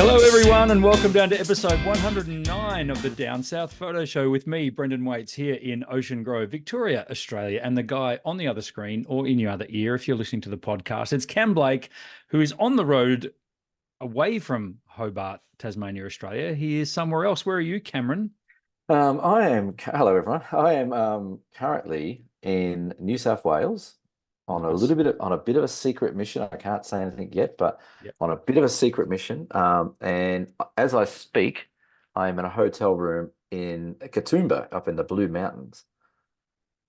Hello, everyone, and welcome down to episode 109 of the Down South Photo Show with me, Brendan Waits, here in Ocean Grove, Victoria, Australia. And the guy on the other screen or in your other ear, if you're listening to the podcast, it's Cam Blake, who is on the road away from Hobart, Tasmania, Australia. He is somewhere else. Where are you, Cameron? Hello everyone. I am currently in New South Wales on Nice. on a bit of a secret mission. I can't say anything yet, but Yep. on a bit of a secret mission. And as I speak, I am in a hotel room in Katoomba up in the Blue Mountains.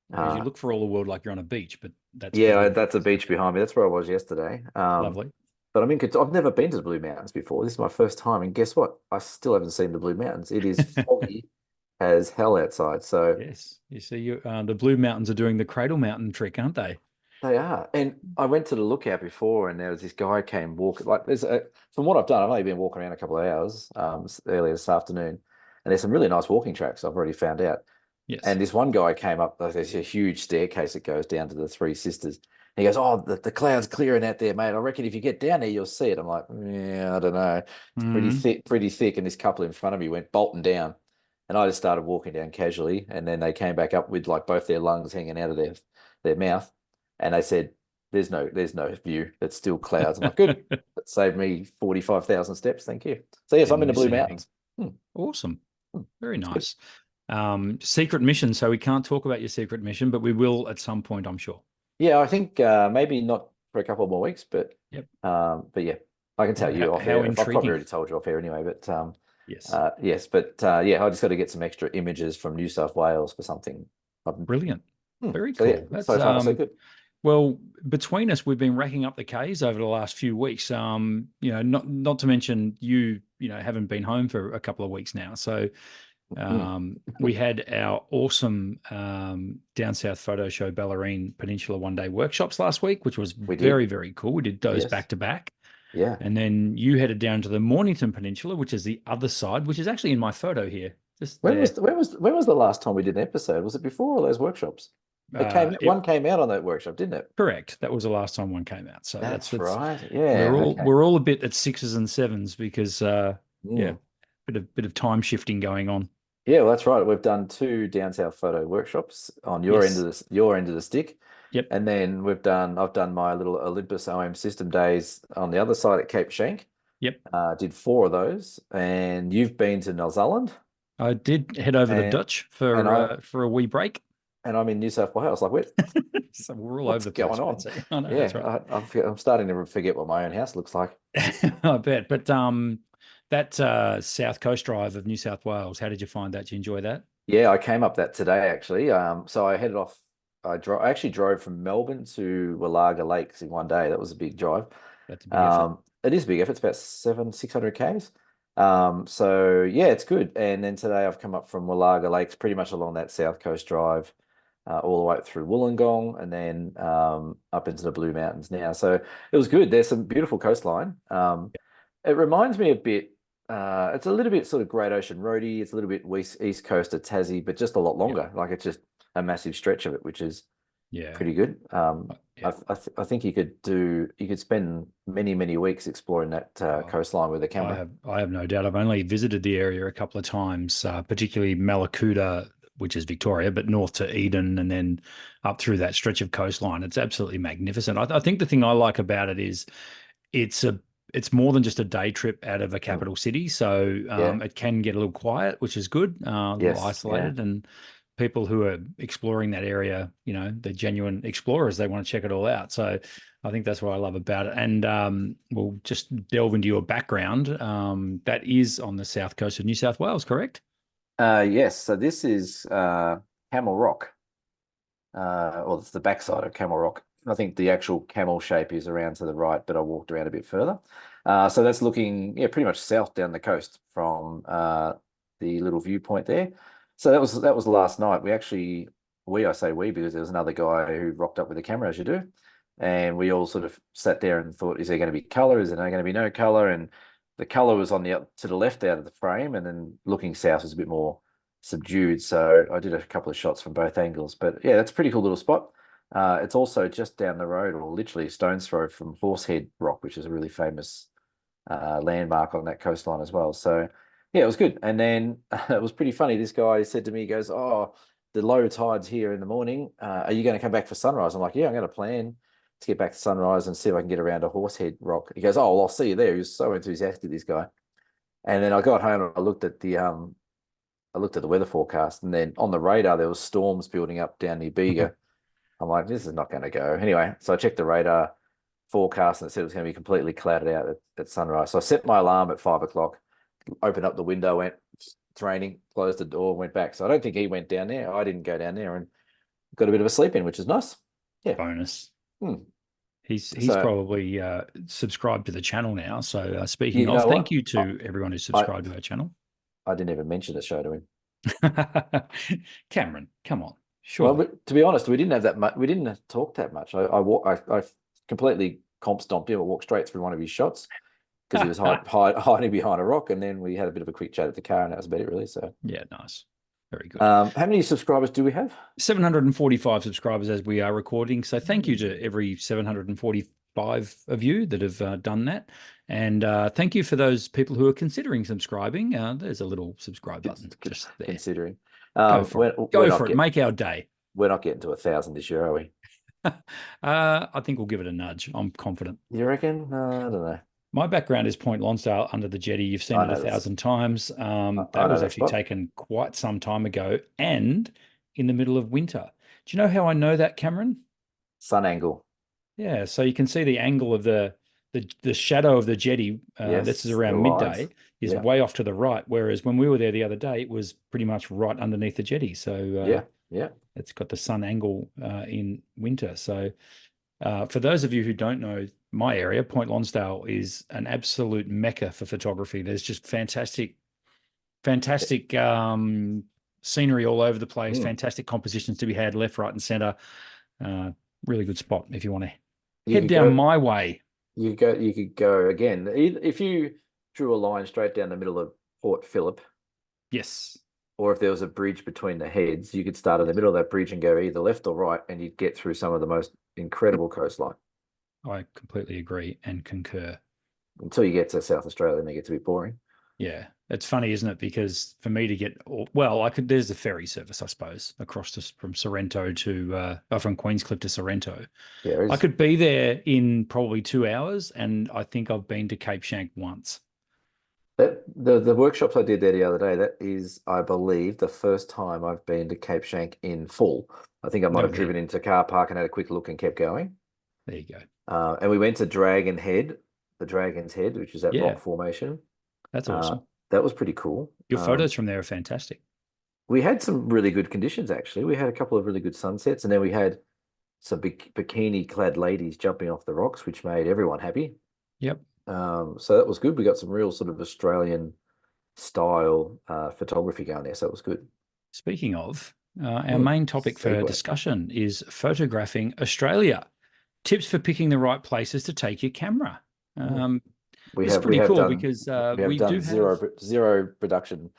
Because you Uh, look for all the world like you're on a beach, but that's the yeah, Blue that's a Mountains. beach behind me. That's where I was yesterday. Lovely. But I've never been to the Blue Mountains before. This is my first time, and guess what? I still haven't seen the Blue Mountains. It is foggy as hell outside. So. Yes. You see, the Blue Mountains are doing the Cradle Mountain trick, aren't they? They are. And I went to the lookout before and there was this guy came walking like from what I've done, I've only been walking around a couple of hours earlier this afternoon. And there's some really nice walking tracks I've already found out. Yes. And this one guy came up, there's a huge staircase that goes down to the Three Sisters. And he goes, "Oh, the cloud's clearing out there, mate. I reckon if you get down there, you'll see it." I'm like, "Yeah, I don't know. It's Mm. pretty thick." And this couple in front of me went bolting down. And I just started walking down casually. And then they came back up with like both their lungs hanging out of their mouth. And they said, there's no view. It's still clouds." I'm like, "Good. That saved me 45,000 steps. Thank you." So yes, I'm Didn't in the miss Blue anything. Mountains. Hmm, Awesome. Very it's good. nice. Secret mission. So we can't talk about your secret mission, but we will at some point, I'm sure. Yeah, I think maybe not for a couple more weeks, Yep. but yeah, I can tell Well, you off how air. I've probably intriguing. already told you off air anyway, but Yes. yes, but yeah, I just got to get some extra images from New South Wales for something. Um, Brilliant. Very so yeah, cool. That's so far so good. well, between us, we've been racking up the Ks over the last few weeks. Not to mention you haven't been home for a couple of weeks now. So Mm, we had our awesome Down South Photo Show Ballerine Peninsula one-day workshops last week, which was we did. very, very cool. We did those back Yes. to back. Yeah. And then you headed down to the Mornington Peninsula, which is the other side, which is actually in my photo here, just there. When was the last time we did an episode? Was it before all those workshops? It One came out on that workshop, didn't it? Correct. That was the last time one came out. So That's that's right. we're Yeah. all Okay. we're all a bit at sixes and sevens because yeah, Mm. bit of time shifting going on. Yeah, well, that's right. We've done two down south photo workshops on Yes. your end of the stick, Yep. and then I've done my little Olympus OM system days on the other side at Cape Schanck. Yep. Did four of those, and you've been to New Zealand, I did head over to and Dutch and for a wee break. I'm in New South Wales. Like, So we're all over what's the going place, on? Betsy. I know that's Yeah, right. I'm starting to forget what my own house looks like. I bet. But that South Coast Drive of New South Wales, how did you find that? Did you enjoy that? Yeah, I came up that today actually. So I headed off. I actually drove from Melbourne to Wallaga Lakes in one day. That was a big drive. That's a big effort. It is a big effort. It's about 600 Ks. So yeah, it's good. And then today I've come up from Wallaga Lakes, pretty much along that South Coast Drive, all the way up through Wollongong, and then up into the Blue Mountains now. So it was good. There's some beautiful coastline. It reminds me a bit. It's a little bit sort of Great Ocean Roady. It's a little bit east coast of Tassie, but just a lot Yep. longer. Like it's just a massive stretch of it, which is Yeah. pretty good. Yeah. I think you could spend many weeks exploring that Oh, coastline with a camera. I have no doubt. I've only visited the area a couple of times, particularly Malakuta, which is Victoria, but north to Eden and then up through that stretch of coastline. It's absolutely magnificent. I think the thing I like about it is it's a it's more than just a day trip out of a Mm. capital city. So Yeah. it can get a little quiet, which is good, a little Yes. Yeah. isolated, and people who are exploring that area, they're genuine explorers. They want to check it all out. So I think that's what I love about it. And we'll just delve into your background. That is on the south coast of New South Wales, correct? Yes. So this is Camel Rock. Well, it's the backside of Camel Rock. I think the actual camel shape is around to the right, but I walked around a bit further. So that's looking, yeah, pretty much south down the coast from the little viewpoint there. So that was last night. I say we because there was another guy who rocked up with a camera as you do, and we all sort of sat there and thought, is there going to be color? Is there going to be no color? And the color was on the up to the left out of the frame, and then looking south was a bit more subdued. So I did a couple of shots from both angles. But yeah, that's a pretty cool little spot. It's also just down the road, or literally a stone's throw from Horsehead Rock, which is a really famous landmark on that coastline as well. So yeah, it was good. And then it was pretty funny. This guy said to me, he goes, "Oh, the low tide's here in the morning. Are you going to come back for sunrise?" I'm like, "Yeah, I'm going to plan to get back to sunrise and see if I can get around a Horsehead Rock." He goes, "Oh, well, I'll see you there." He was so enthusiastic, this guy. And then I got home and I looked at the weather forecast, and then on the radar there was storms building up down near Bega. I'm like, this is not going to go. Anyway, so I checked the radar forecast and it said it was going to be completely clouded out at sunrise. So I set my alarm at 5 o'clock, opened up the window, went, "It's raining," closed the door, went back. So I don't think he went down there. I didn't go down there and got a bit of a sleep in, which is nice. Yeah. Bonus. Hmm. He's So probably subscribed to the channel now. So speaking you of, know thank what? you to everyone who I, subscribed to our channel. I didn't even mention the show to him. Cameron, come on, Well, surely. but to be honest, we didn't have that much. We didn't talk that much. I completely comp stomped him. I walked straight through one of his shots because he was hiding behind a rock, and then we had a bit of a quick chat at the car, and that was about it, really. So, Yeah, nice. Very good. how many subscribers do we have? 745 subscribers as we are recording. So thank you to every 745 of you that have done that. And thank you for those people who are considering subscribing. There's a little subscribe button just there. Considering, Go for it. Go for it. Make our day. We're not getting to 1,000 this year, are we? I think we'll give it a nudge. I'm confident. You reckon? I don't know. My background is Point Lonsdale under the jetty. You've seen it 1,000 times. I That know was that actually spot. taken quite some time ago and in the middle of winter. Do you know how I know that, Cameron? Sun angle. Yeah, so you can see the angle of the shadow of the jetty. This is Yes, the around lines. midday, is Yeah, way off to the right. Whereas when we were there the other day, it was pretty much right underneath the jetty. So yeah. it's got the sun angle in winter. So for those of you who don't know, my area, Point Lonsdale, is an absolute mecca for photography. There's just fantastic scenery all over the place, Mm. fantastic compositions to be had left, right, and center. Really good spot if you want to You head could down go. my way. You could go again. If you drew a line straight down the middle of Port Phillip, Yes, or if there was a bridge between the heads, you could start in the middle of that bridge and go either left or right, and you'd get through some of the most incredible coastline I completely agree and concur. until you get to South Australia, and it gets a bit boring. Yeah, it's funny, isn't it? Because for me to get, well, there's the ferry service, I suppose, across from Sorrento from Queenscliff to Sorrento. Yeah, I could be there in probably 2 hours, and I think I've been to Cape Shank once. the workshops I did there the other day, that is, I believe, the first time I've been to Cape Shank in full. I think I might No, have driven into a car park and had a quick look and kept going. there you go. And we went to the Dragon's Head, which is that Yeah, rock formation. that's Uh, awesome. that was pretty cool. Your photos from there are fantastic. We had some really good conditions, actually. We had a couple of really good sunsets, and then we had some bikini-clad ladies jumping off the rocks, which made everyone happy. Yep. So that was good. We got some real sort of Australian style photography going there, so it was good. Speaking of, our main topic for Segue. discussion is photographing Australia. Tips for picking the right places to take your camera. It's pretty cool because we have we done do have. zero production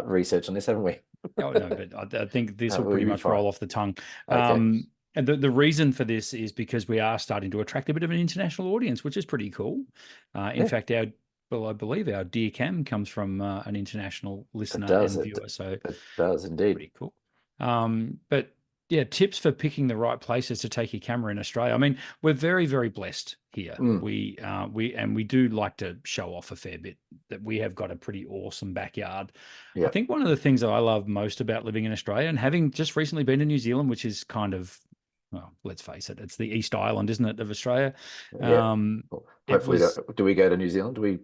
research on this, haven't we? Oh no, but I think this will We'll pretty be much fine. roll off the tongue. Okay. And the reason for this is because we are starting to attract a bit of an international audience, which is pretty cool. In fact, I believe our dear Cam comes from an international listener and viewer, so it does indeed. pretty cool. But yeah, tips for picking the right places to take your camera in Australia. I mean, we're very, very blessed here. We do like to show off a fair bit that we have got a pretty awesome backyard. Yeah. I think one of the things that I love most about living in Australia and having just recently been to New Zealand, which is kind of, well, let's face it, it's the East Island, isn't it, of Australia? Yeah. Hopefully, do we go to New Zealand? Do we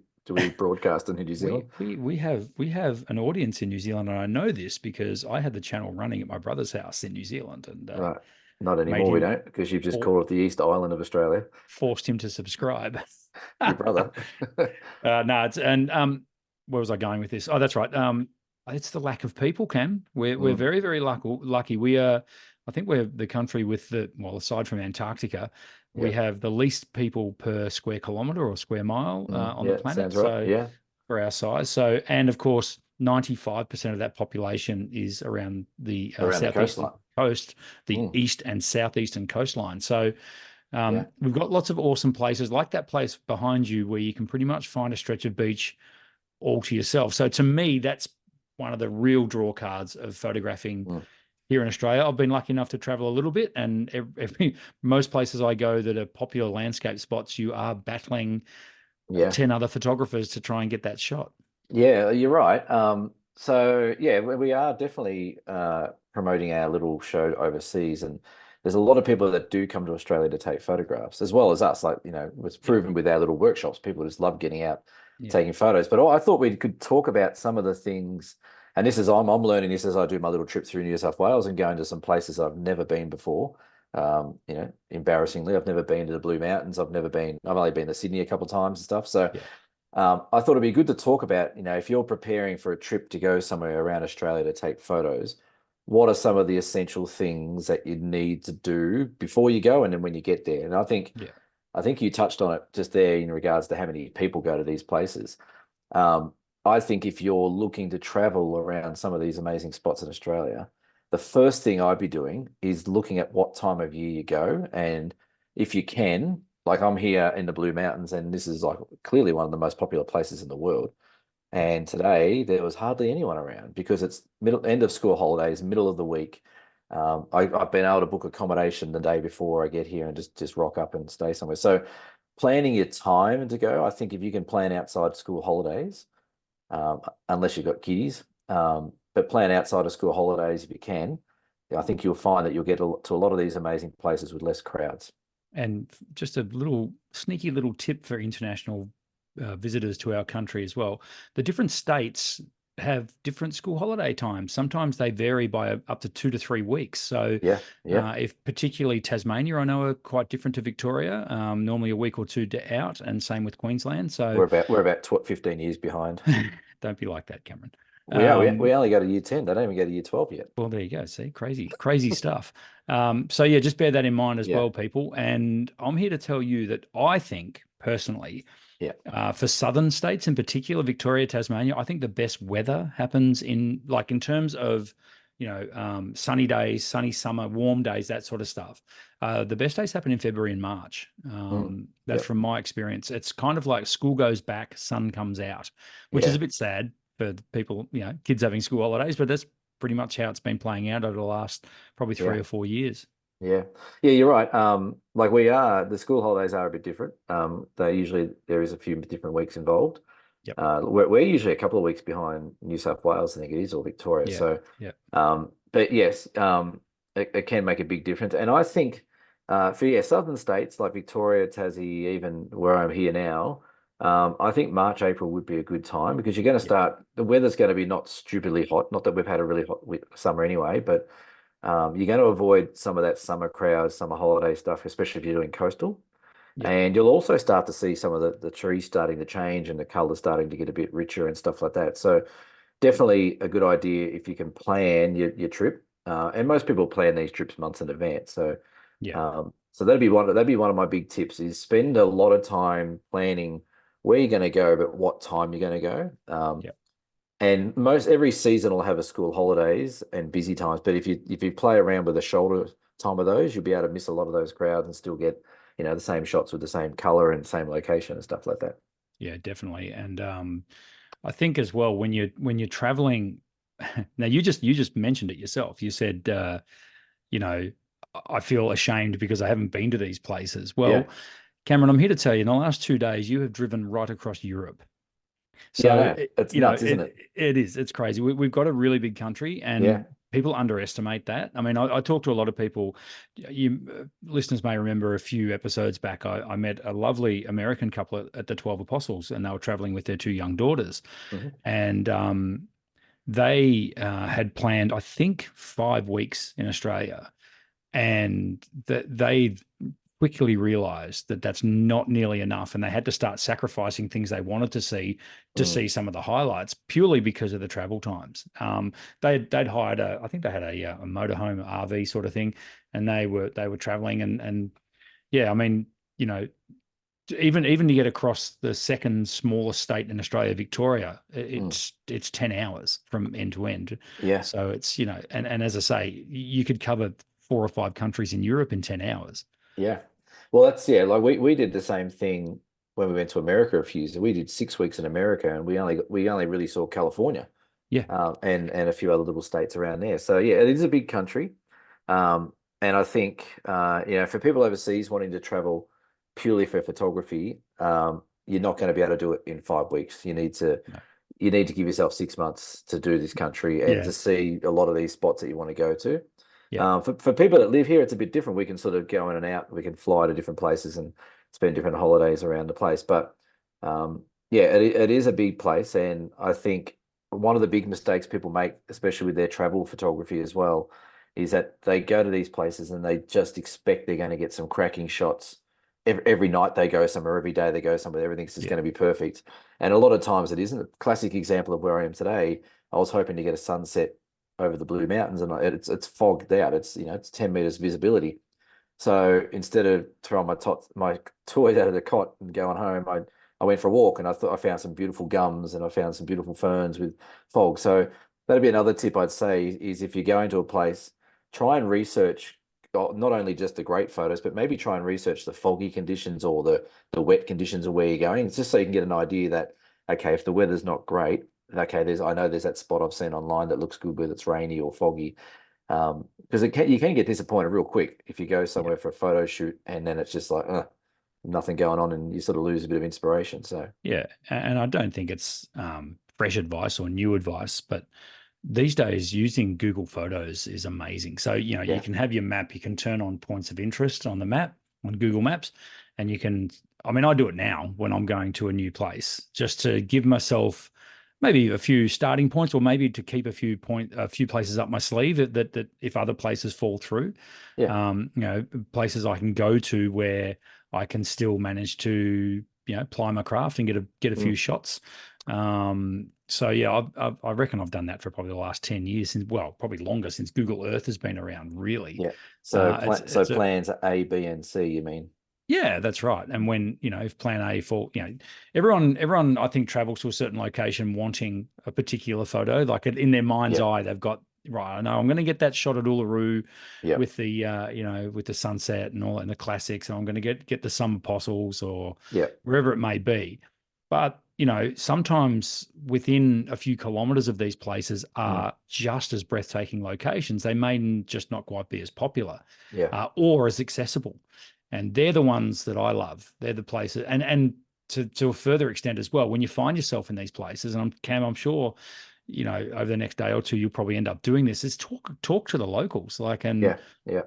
broadcast in New Zealand? We have an audience in New Zealand, and I know this because I had the channel running at my brother's house in New Zealand, and Right. Not anymore, we don't, because you've just called it the East Island of Australia. Forced him to subscribe. Your brother. No, it's where was I going with this? Oh, that's right. It's the lack of people, Cam. We're very, very lucky. We are, I think we're the country with aside from Antarctica, we have the least people per square kilometre or square mile on the planet. Sounds right. So for our size. So, and of course, 95% of that population is around the southeastern coast, the east and southeastern coastline. So Yeah. We've got lots of awesome places like that place behind you where you can pretty much find a stretch of beach all to yourself. So to me, that's one of the real draw cards of photographing Mm. here in Australia. I've been lucky enough to travel a little bit, and most places I go that are popular landscape spots, you are battling Yeah. 10 other photographers to try and get that shot. Yeah, you're right. So yeah, we are definitely promoting our little show overseas, and there's a lot of people that do come to Australia to take photographs, as well as us. Like, it's Yeah. proven with our little workshops, people just love getting out, Yeah. taking photos. But I thought we could talk about some of the things, and this is I'm learning this as I do my little trip through New South Wales and going to some places I've never been before. Embarrassingly, I've never been to the Blue Mountains. I've only been to Sydney a couple of times and stuff. So Yeah. I thought it'd be good to talk about, if you're preparing for a trip to go somewhere around Australia to take photos, what are some of the essential things that you need to do before you go and then when you get there? And Yeah. I think you touched on it just there in regards to how many people go to these places. Um, I think if you're looking to travel around some of these amazing spots in Australia, the first thing I'd be doing is looking at what time of year you go. And if you can, like I'm here in the Blue Mountains, and this is like clearly one of the most popular places in the world. And today there was hardly anyone around because it's end of school holidays, middle of the week. I've been able to book accommodation the day before I get here and just rock up and stay somewhere. So planning your time to go, I think if you can plan outside school holidays, unless you've got kiddies, but plan outside of school holidays if you can, I think you'll find that you'll get to a lot of these amazing places with less crowds. And just a little sneaky little tip for international visitors to our country as well. The different states have different school holiday times. Sometimes they vary by up to 2 to 3 weeks. So, Yeah, yeah. if particularly Tasmania, I know are quite different to Victoria, normally a week or two out, and same with Queensland. So, We're about 15 years behind. don't be like that, Cameron. We are. We only go to year 10. They don't even go to year 12 yet. Well, there you go. See, crazy stuff. So yeah, just bear that in mind as Yeah. well, people. And I'm here to tell you that I think personally, Yeah. for southern states in particular, Victoria, Tasmania, I think the best weather happens in terms of, sunny days, sunny summer, warm days, that sort of stuff. The best days happen in February and March. That's Yep. from my experience. It's kind of like school goes back, sun comes out, which is Yeah. a bit sad for people, kids having school holidays, but that's pretty much how it's been playing out over the last probably Yeah. 3 or 4 years. Yeah. Yeah, you're right. Like the school holidays are a bit different. There is a few different weeks involved. Yep. We're usually a couple of weeks behind New South Wales, I think it is, or Victoria. Yeah. So, Yeah. but yes, it can make a big difference. And I think for southern states like Victoria, Tassie, even where I'm here now, I think March, April would be a good time because you're going to Yeah. start, the weather's going to be not stupidly hot. Not that we've had a really hot summer anyway, but you're going to avoid some of that summer crowds, summer holiday stuff, especially if you're doing coastal. Yeah. And you'll also start to see some of the trees starting to change and the colors starting to get a bit richer and stuff like that. So definitely a good idea if you can plan your trip. And most people plan these trips months in advance. So Yeah. so that'd be one of my big tips is spend a lot of time planning where you're going to go, but what time you're going to go. Yeah. And most every season will have a school holidays and busy times. But if you play around with the shoulder time of those, you'll be able to miss a lot of those crowds and still get, the same shots with the same color and same location and stuff like that. Yeah, definitely. And I think as well when you're traveling, now you just mentioned it yourself. You said you know, I feel ashamed because I haven't been to these places. Yeah. Well, Cameron, I'm here to tell you, in the last 2 days, you have driven right across Europe. Yeah, I So, know. It's nuts, isn't it? it is. It's crazy. We've got a really big country, Yeah. and people underestimate that. I mean, I talk to a lot of people. You listeners may remember a few episodes back. I met a lovely American couple at the 12 Apostles, and they were traveling with their two young daughters, Hmm. and they had planned, I think, 5 weeks in Australia, and that they quickly realized that that's not nearly enough, and they had to start sacrificing things they wanted to see some of the highlights purely because of the travel times. They'd hired I think they had a motorhome RV sort of thing, and they were traveling, and yeah, I mean, you know, even to get across the second smallest state in Australia, Victoria, it's 10 hours from end to end. Yeah. So it's, and as I say, you could cover 4 or 5 countries in Europe in 10 hours. Yeah. Well, that's yeah. Like we did the same thing when we went to America a few years. We did 6 weeks in America, and we only really saw California, Yeah, and a few other little states around there. So yeah, it is a big country, and I think for people overseas wanting to travel purely for photography, you're not going to be able to do it in 5 weeks. no, You need to give yourself 6 months to do this country and yeah, to see a lot of these spots that you want to go to. yeah, For people that live here, it's a bit different. We can sort of go in and out. We can fly to different places and spend different holidays around the place. But yeah, it is a big place. And I think one of the big mistakes people make, especially with their travel photography as well, is that they go to these places and they just expect they're going to get some cracking shots. Every night they go somewhere, every day they go somewhere, everything's just yeah, going to be perfect. And a lot of times it isn't. A classic example of where I am today, I was hoping to get a sunset over the Blue Mountains, and it's fogged out. It's 10 meters visibility. So instead of throwing my toys out of the cot and going home, I went for a walk, and I thought I found some beautiful gums and I found some beautiful ferns with fog. So that'd be another tip I'd say is if you're going to a place, try and research not only just the great photos, but maybe try and research the foggy conditions or the wet conditions of where you're going. It's just so you can get an idea that okay, if the weather's not great, okay, I know there's that spot I've seen online that looks good whether it's rainy or foggy. Because you can get disappointed real quick if you go yeah. somewhere for a photo shoot and then it's just like nothing going on and you sort of lose a bit of inspiration. So Yeah, and I don't think it's fresh advice or new advice, but these days using Google Photos is amazing. So, you yeah, can have your map, you can turn on points of interest on the map on Google Maps, and you can, I mean, I do it now when I'm going to a new place just to give myself maybe a few starting points, or maybe to keep a few places up my sleeve that if other places fall through, yeah, places I can go to where I can still manage to, ply my craft and get a few mm, shots. So yeah, I reckon I've done that for probably the last 10 years, since, well, probably longer, since Google Earth has been around, really. yeah. So so It's a plans A, B, and C, you mean? Yeah, that's right. And when, if plan A for, everyone I think travels to a certain location wanting a particular photo, like in their mind's Yeah, eye, they've got, right, I know I'm going to get that shot at Uluru yeah, with with the sunset and all, and the classics, and I'm going to get the summer apostles or yeah, wherever it may be. But, sometimes within a few kilometers of these places mm, are just as breathtaking locations. They may just not quite be as popular, yeah, or as accessible. And they're the ones that I love. They're the places, and to a further extent as well, when you find yourself in these places, and I'm sure, over the next day or two, you'll probably end up doing this, is talk to the locals. Like, and yeah, yeah,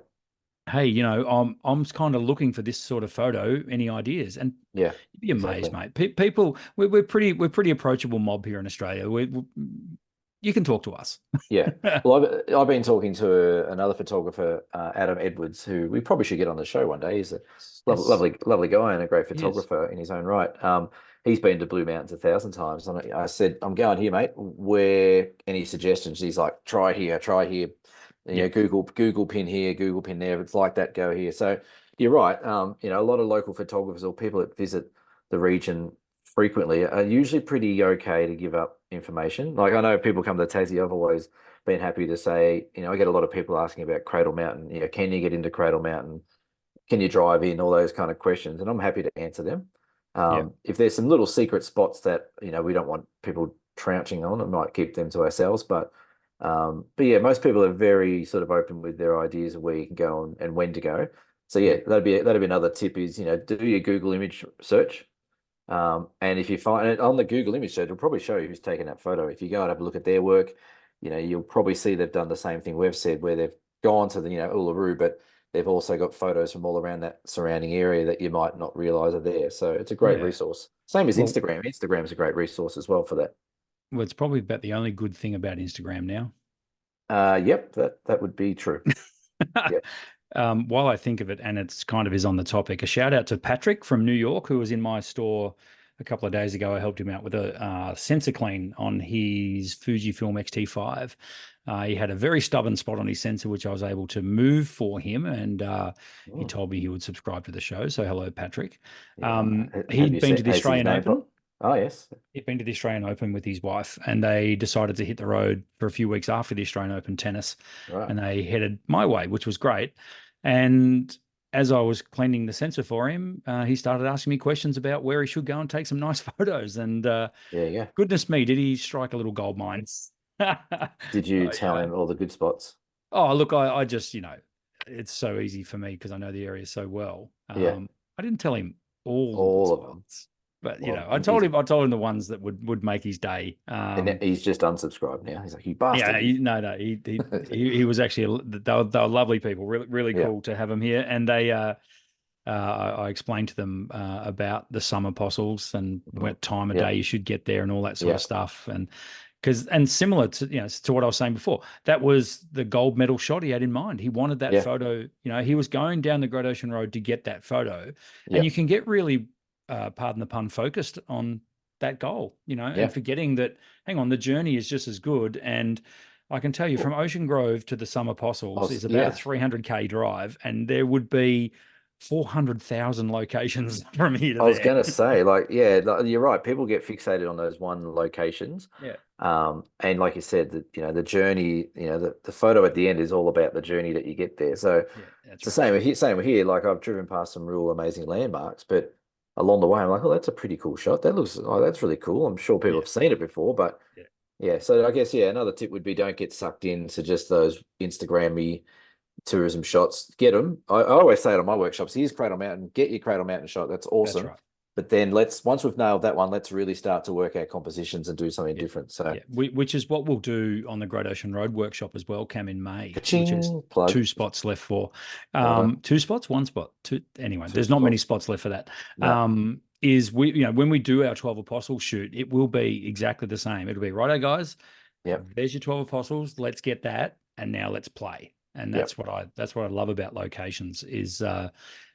hey, I'm kind of looking for this sort of photo. Any ideas? And yeah, you'd be amazed, exactly. mate. People, we're pretty approachable mob here in Australia. You can talk to us. Yeah. Well, I've been talking to another photographer, Adam Edwards, who we probably should get on the show one day. He's a lovely, Yes, lovely, lovely guy and a great he is. photographer in his own right. He's been to Blue Mountains 1,000 times. And I said, I'm going here, mate. Where any suggestions? He's like, try here, try here. Yeah, Google pin here, Google pin there. If it's like that, go here. So you're right. A lot of local photographers or people that visit the region frequently are usually pretty okay to give up information. Like I know people come to Tassie, I've always been happy to say, I get a lot of people asking about Cradle Mountain. Can you get into Cradle Mountain? Can you drive in? All those kind of questions, and I'm happy to answer them. yeah, If there's some little secret spots that we don't want people trouncing on, I might keep them to ourselves. But yeah, most people are very sort of open with their ideas of where you can go and when to go. So yeah, yeah, that'd be another tip is do your Google image search. And if you find it on the Google image search, it'll probably show you who's taken that photo. If you go and have a look at their work, you'll probably see they've done the same thing we've said, where they've gone to the, Uluru, but they've also got photos from all around that surrounding area that you might not realize are there. So it's a great yeah. resource. Same as Well, Instagram. Instagram's a great resource as well for that. well, it's probably about the only good thing about Instagram now. Yep, that would be true. Yep. While I think of it, and it's kind of is on the topic, a shout out to Patrick from New York, who was in my store a couple of days ago. I helped him out with a sensor clean on his Fujifilm X-T5. He had a very stubborn spot on his sensor, which I was able to move for him, and he Mm, told me he would subscribe to the show. So hello, Patrick. yeah. Have He'd you been to seen, the has his Australian name Open. pop? Oh, yes. He'd been to the Australian Open with his wife, and they decided to hit the road for a few weeks after the Australian Open tennis, Right. and they headed my way, which was great. And as I was cleaning the sensor for him, he started asking me questions about where he should go and take some nice photos. And Yeah. goodness me, did he strike a little gold mine? Did you tell him all the good spots? Oh, look, I just, it's so easy for me because I know the area so well. Yeah, I didn't tell him all the good all of them. spots, but Well, I and told him the ones that would make his day. he's just unsubscribed now. He's like, you Yeah, bastard. no, he was actually they were lovely people, really really Yeah. cool to have him here, and they I explained to them about the summer apostles and Mhm. what time of Yeah. day you should get there and all that sort Yeah. of stuff, and similar to to what I was saying before, that was the gold medal shot he had in mind. He wanted that Yeah. photo. He was going down the Great Ocean Road to get that photo, and Yeah. you can get really, pardon the pun, focused on that goal, and Yeah. forgetting that, hang on, the journey is just as good. And I can tell you Well, from Ocean Grove to the Summer Apostles is about a yeah. 300K drive, and there would be 400,000 locations from here to I was there. gonna say, like, yeah, you're right. People get fixated on those one locations. Yeah. And like you said, the journey, the photo at the end is all about the journey that you get there. So Yeah, that's it's the right. same here. Like I've driven past some real amazing landmarks, but along the way, I'm like, oh, that's a pretty cool shot. That's really cool. I'm sure people Yeah. have seen it before, but Yeah. yeah. So I guess, yeah, another tip would be don't get sucked into just those Instagrammy tourism shots. Get them. I always say it on my workshops, here's Cradle Mountain, get your Cradle Mountain shot. That's That's awesome. right. But then once we've nailed that one, let's really start to work our compositions and do something Yeah. different. So, Yeah. Which is what we'll do on the Great Ocean Road workshop as well, Cam, in May, which is ka-ching, plug. 2 spots left for. Well done. 2 spots, 1 spot, two. Anyway, Two there's not many spots. spots left for that. No. Is when we do our 12 apostles shoot, it will be exactly the same. It'll be righto, guys. Yep. There's your 12 apostles. Let's get that. And now let's play. And Yep. that's what I love about locations is,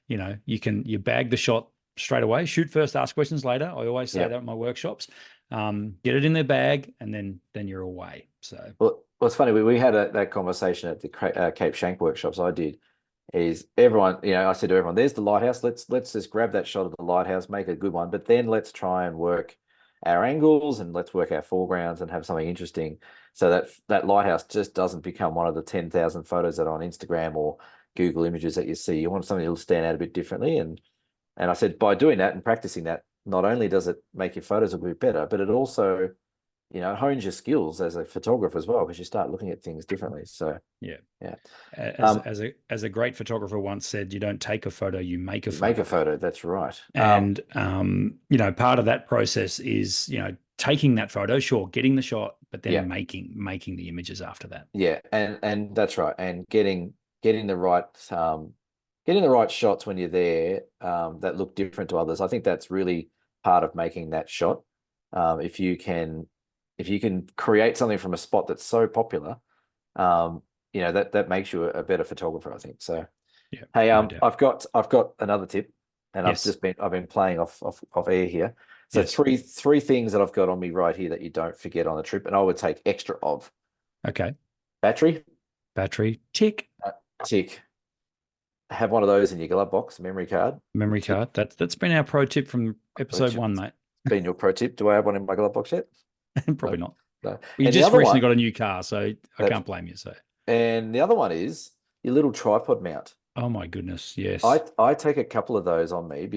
you bag the shot straight away, shoot first, ask questions later. I always say Yep. that in my workshops. Get it in their bag, and then you're away. So, Well, it's funny. We had that conversation at the Cape Shank workshops I did. Is everyone, I said to everyone, there's the lighthouse. Let's just grab that shot of the lighthouse, make a good one, but then let's try and work our angles and let's work our foregrounds and have something interesting so that lighthouse just doesn't become one of the 10,000 photos that are on Instagram or Google Images that you see. You want something that'll stand out a bit differently. And I said, by doing that and practicing that, not only does it make your photos a bit better, but it also, hones your skills as a photographer as well, because you start looking at things differently. So yeah. yeah. As a great photographer once said, you don't take a photo, you make a You make photo. a photo, that's right. And part of that process is, taking that photo, sure, getting the shot, but then Yeah. making the images after that. Yeah, and that's right. And getting the right shots when you're there, that look different to others. I think that's really part of making that shot. If you can create something from a spot that's so popular, that makes you a better photographer, I think. So Yeah. hey, No doubt. I've got another tip, and Yes. I've been playing off air here. So Yes. three things that I've got on me right here that you don't forget on the trip, and I would take extra of. Okay. Battery, Tick. tick. Have one of those in your glove box, memory card. Memory Tick. card. That's been our pro tip from episode Tip. 1, mate. Been your pro tip. Do I have one in my glove box yet? Probably not. No. Well, you And the just other recently one, got a new car, so I can't blame you. So, and the other one is your little tripod mount. oh my goodness, yes. I take a couple of those on me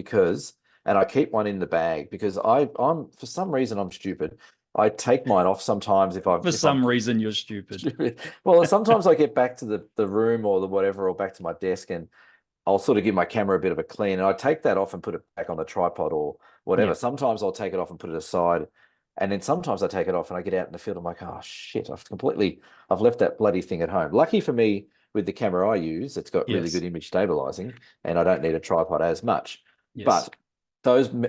and I keep one in the bag because I'm for some reason I'm stupid. I take mine off sometimes if I'm For some reason, you're stupid. stupid. Well, sometimes I get back to the room or the whatever or back to my desk and I'll sort of give my camera a bit of a clean and I take that off and put it back on the tripod or whatever. Yeah. Sometimes I'll take it off and put it aside. And then sometimes I take it off and I get out in the field. I'm like, oh shit, I've left that bloody thing at home. Lucky for me, with the camera I use, it's got really Yes. good image stabilizing and I don't need a tripod as much. Yes. But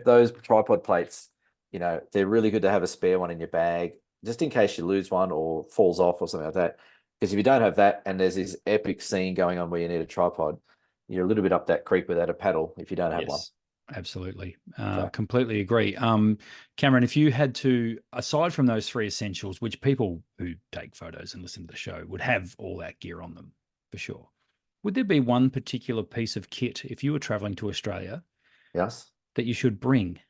those tripod plates, they're really good to have a spare one in your bag, just in case you lose one or falls off or something like that. Because if you don't have that and there's this epic scene going on where you need a tripod, you're a little bit up that creek without a paddle if you don't have one. Absolutely. So. Completely agree. Cameron, if you had to, aside from those 3 essentials, which people who take photos and listen to the show would have all that gear on them for sure, would there be one particular piece of kit if you were traveling to Australia Yes. that you should bring?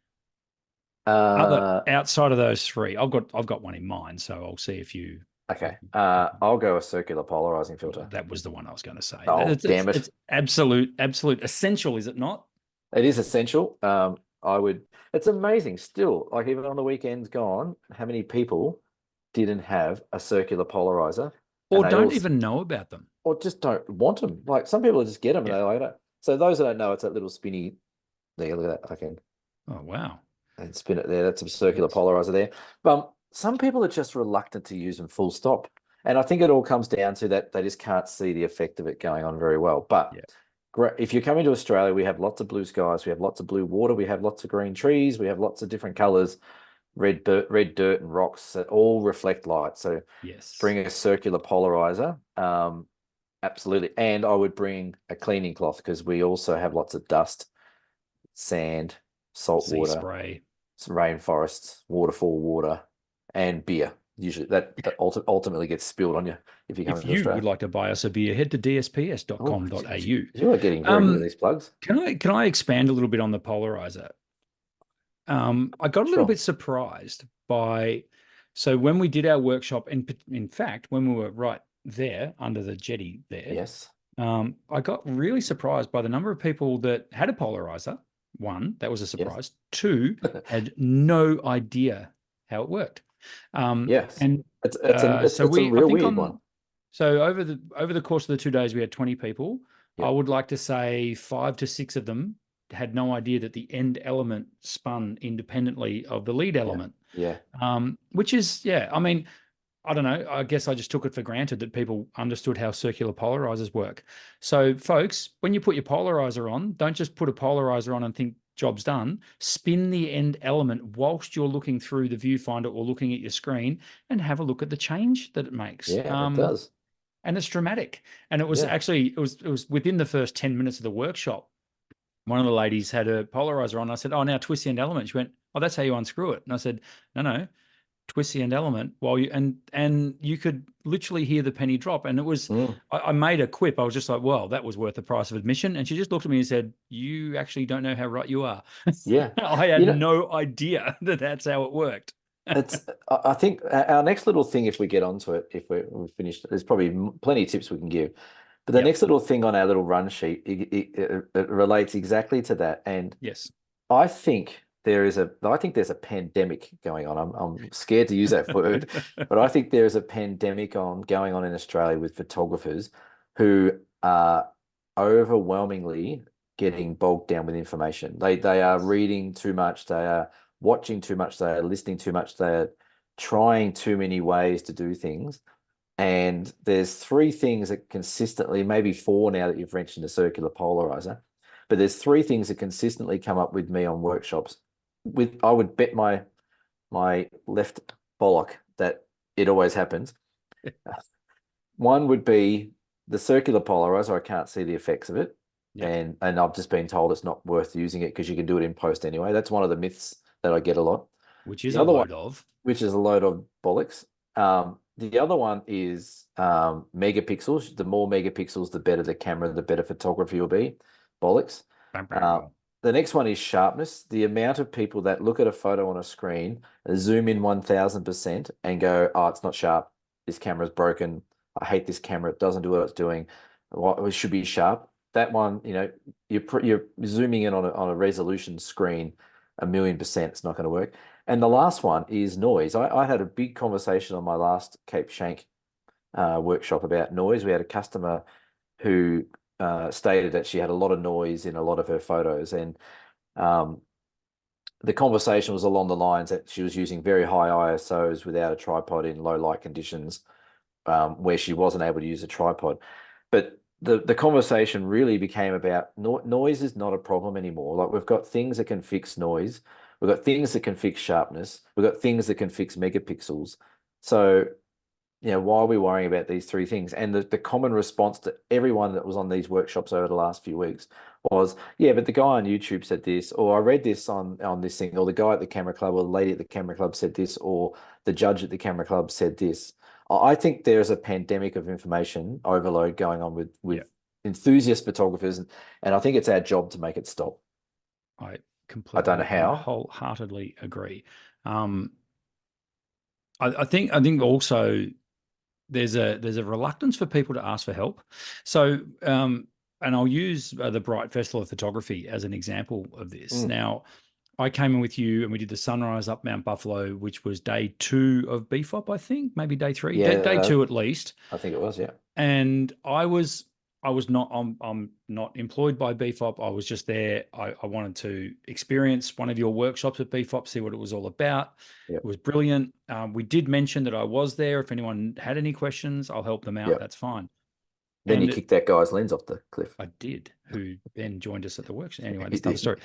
Outside of those 3, I've got one in mind, so I'll see if you Okay. I'll go a circular polarizing filter. That was the one I was going to say. Oh, damn it. It's absolute essential, is it not? It is essential. It's amazing still, like even on the weekends gone, how many people didn't have a circular polarizer and Or they all, don't even know about them. or just don't want them. Like some people just get them and Yeah. they like it. So those that don't know, it's that little spinny, there, look at that. I can Oh, wow. and spin it there. That's a circular Yes. polarizer there. But some people are just reluctant to use them full stop. And I think it all comes down to that they just can't see the effect of it going on very well. But Yeah. if you're coming to Australia, we have lots of blue skies, we have lots of blue water, we have lots of green trees, we have lots of different colors, red dirt and rocks that all reflect light. So Yes. bring a circular polarizer. Absolutely. And I would bring a cleaning cloth because we also have lots of dust, sand, salt Sea water, spray. rainforests, waterfall water, and beer. Usually that ultimately gets spilled on you if you come If into you would Australia. like to buy us a beer, head to Oh, dsps.com.au. you are getting very good at Um, these plugs. can I expand a little bit on the polarizer? I got a little Sure. bit surprised by, so when we did our workshop, and in fact, when we were right there under the jetty there, Yes. I got really surprised by the number of people that had a polarizer. One, that was a Yes. surprise. Two, had no idea how it worked. Yes. And so It's a I real think weird one. so over the course of the 2 days, we had 20 people. I Yep. would like to say 5 to 6 of them had no idea that the end element spun independently of the lead Yeah. element. Yeah. Which is, yeah, I mean, I don't know. I guess I just took it for granted that people understood how circular polarizers work. So, folks, when you put your polarizer on, don't just put a polarizer on and think job's done. Spin the end element whilst you're looking through the viewfinder or looking at your screen and have a look at the change that it makes. Yeah, it does. And it's dramatic. And it was Yeah. actually it was within the first 10 minutes of the workshop. One of the ladies had a polarizer on. I said, "Oh, now twist the end element." She went, "Oh, that's how you unscrew it." And I said, "No, twist the end element while you," and you could literally hear the penny drop. And it was, Mm. I made a quip. I was just like, "Well, that was worth the price of admission." And she just looked at me and said, "You actually don't know how right you are." Yeah. I You had know, no idea that that's how it worked. I think our next little thing, if we get onto it, if we've finished, there's probably plenty of tips we can give. But the Yep. next little thing on our little run sheet, it relates exactly to that. And Yes. I think there's a pandemic going on. I'm scared to use that word, but I think there is a pandemic going on in Australia with photographers who are overwhelmingly getting bogged down with information. They are reading too much, they are watching too much, they are listening too much, they are trying too many ways to do things. And there's three things that consistently, maybe four now that you've mentioned the circular polarizer, but there's three things that consistently come up with me on workshops. I would bet my left bollock that it always happens. One would be the circular polarizer. I can't see the effects of it, Yep. and I've just been told it's not worth using it because you can do it in post anyway. That's one of the myths that I get a lot. Which is The a other one, load of. which is a load of bollocks. The other one is megapixels. The more megapixels, the better the camera, the better photography will be. Bollocks. Bam, Uh, bam. the next one is sharpness. The amount of people that look at a photo on a screen, zoom in 1000% and go, oh, it's not sharp. This camera's broken. I hate this camera. It doesn't do what it's doing. It should be sharp. That one, you're zooming in on a resolution screen, 1,000,000%. It's not going to work. And the last one is noise. I had a big conversation on my last Cape Shank workshop about noise. We had a customer who stated that she had a lot of noise in a lot of her photos. And um, the conversation was along the lines that she was using very high ISOs without a tripod in low light conditions, where she wasn't able to use a tripod. But the conversation really became about noise is not a problem anymore. Like we've got things that can fix noise. We've got things that can fix sharpness. We've got things that can fix megapixels. So, why are we worrying about these three things? And the common response to everyone that was on these workshops over the last few weeks was, yeah, but the guy on YouTube said this, or I read this on this thing, or the guy at the camera club or the lady at the camera club said this, or the judge at the camera club said this. I think there's a pandemic of information overload going on with Yeah. enthusiast photographers, and I think it's our job to make it stop. I I don't know completely and how. wholeheartedly agree. I think also there's a reluctance for people to ask for help. So, and I'll use the Bright Festival of Photography as an example of this. Now, I came in with you and we did the sunrise up Mount Buffalo, which was day 2 of BFOP, I think, maybe day 3, day 2 at least. I think it was, yeah. And I was not, I'm not employed by BFOP. I was just there. I wanted to experience one of your workshops at BFOP, see what it was all about. Yep. It was brilliant. We did mention that I was there. If anyone had any questions, I'll help them out. Yep. That's fine. Then And you kicked that guy's lens off the cliff. I did, who then joined us at the workshop. Anyway, that's another story.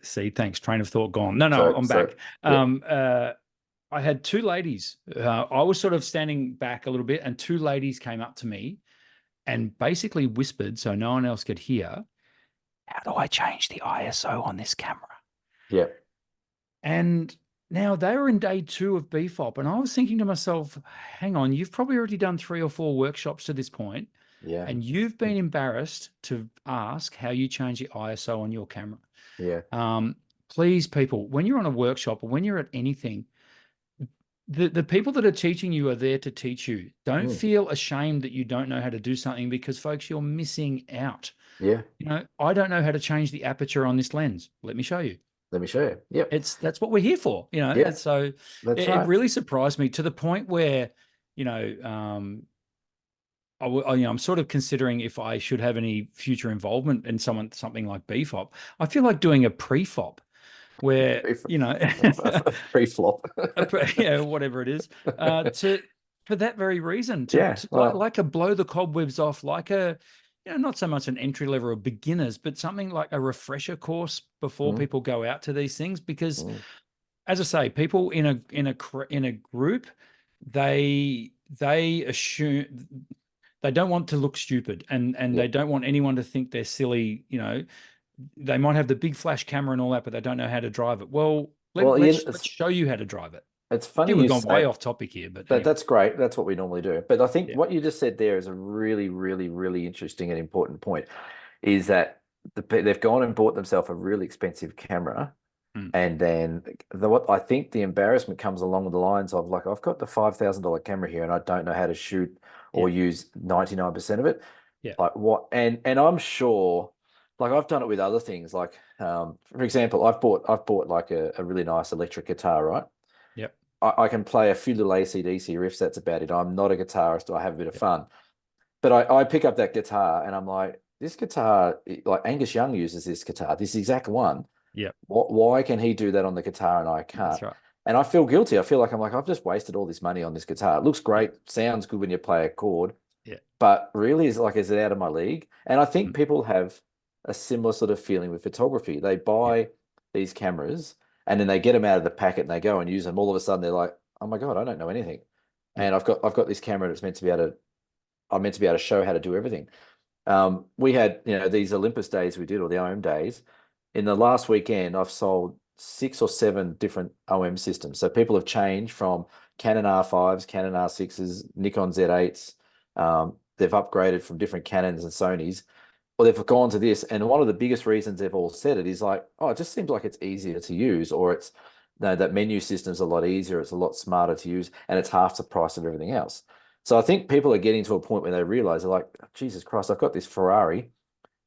See, thanks. Train of thought gone. No, I'm back. Yep. I had 2 ladies. I was sort of standing back a little bit, and 2 ladies came up to me and basically whispered, so no one else could hear, how do I change the ISO on this camera? Yeah. And now they were in day 2 of BFOP, and I was thinking to myself, hang on, you've probably already done 3 or 4 workshops to this point, Yeah. and you've been embarrassed to ask how you change the ISO on your camera. Yeah. Please, people, when you're on a workshop or when you're at anything, the people that are teaching you are there to teach you. Don't feel ashamed that you don't know how to do something, because, folks, you're missing out. Yeah. I don't know how to change the aperture on this lens. Let me show you. Let me show you. Yep. That's what we're here for, Yeah. And so That's it right. really surprised me to the point where, I'm sort of considering if I should have any future involvement in something like BFOP. I feel like doing a pre-FOP where, Pre-flop. yeah, whatever it is, for that very reason, like a blow the cobwebs off, like a, not so much an entry level or beginners, but something like a refresher course before people go out to these things. Because, as I say, people in a group, they assume they don't want to look stupid, and they don't want anyone to think they're silly. They might have the big flash camera and all that, but they don't know how to drive it. Well, let's show you how to drive it. It's funny we've gone way off topic here, but anyway. That's great. That's what we normally do. But I think what you just said there is a really, really, really interesting and important point, is that they've gone and bought themselves a really expensive camera. And then what I think the embarrassment comes along the lines of, like, I've got the $5,000 camera here and I don't know how to shoot or use 99% of it. Yeah. Like what? And I'm sure, like, I've done it with other things. Like, for example, I've bought like a really nice electric guitar, right? Yep. I can play a few little AC/DC riffs. That's about it. I'm not a guitarist. I have a bit of fun. But I pick up that guitar and I'm like, this guitar, like Angus Young uses this guitar, this exact one. Yeah. Why can he do that on the guitar and I can't? That's right. And I feel guilty. I feel like I've just wasted all this money on this guitar. It looks great, sounds good when you play a chord. Yeah. But really, is it out of my league? And I think people have a similar sort of feeling with photography. They buy these cameras and then they get them out of the packet and they go and use them. All of a sudden, they're like, "Oh my God, I don't know anything." And I've got this camera that's meant to be able to show how to do everything. We had, these Olympus days we did, or the OM days. In the last weekend, I've sold 6 or 7 different OM systems. So people have changed from Canon R5s, Canon R6s, Nikon Z8s. They've upgraded from different Canons and Sonys, or they've gone to this. And one of the biggest reasons they've all said it is like, oh, it just seems like it's easier to use, or it's, that menu system's a lot easier, it's a lot smarter to use, and it's half the price of everything else. So I think people are getting to a point where they realize, they're like, Jesus Christ, I've got this Ferrari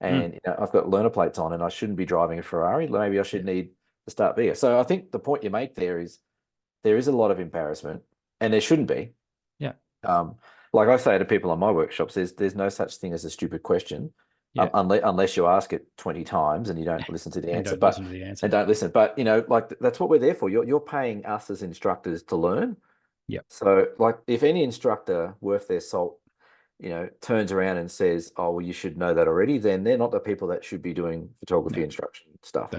and I've got learner plates on and I shouldn't be driving a Ferrari. Maybe I should need to start bigger. So I think the point you make there is a lot of embarrassment, and there shouldn't be. Yeah. Like I say to people on my workshops, there's no such thing as a stupid question. Unless you ask it 20 times and you don't listen to the answer. And don't listen. But like, that's what we're there for. You're paying us as instructors to learn. Yeah. So, like, if any instructor worth their salt, turns around and says, "Oh, well, you should know that already," then they're not the people that should be doing photography instruction stuff.